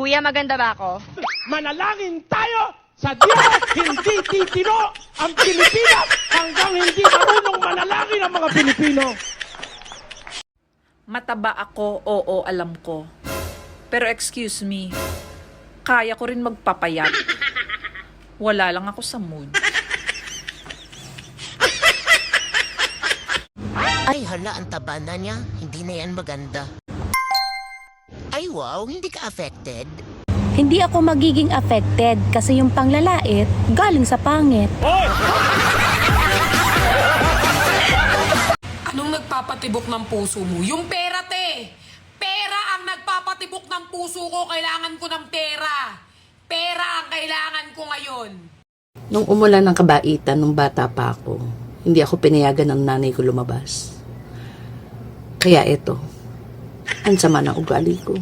Kuya, maganda ba ako? Manalangin tayo sa Diyos, hindi titino ang Pilipinas hanggang hindi marunong manalangin ang mga Pilipino. Mataba ako, oo, alam ko. Pero excuse me, kaya ko rin magpapayat. Wala lang ako sa mood. Ay, hala, ang taba na niya. Hindi na yan maganda. Ay, wow, hindi ka affected. Hindi ako magiging affected kasi yung panglalait galing sa pangit. Anong nagpapatibok ng puso mo? Yung pera, te! Pera ang nagpapatibok ng puso ko. Kailangan ko ng pera. Pera ang kailangan ko ngayon. Nung umulan ng kabaitan, nung bata pa ako, hindi ako pinayagan ng nanay ko lumabas. Kaya eto, ang sama ng ugali ko.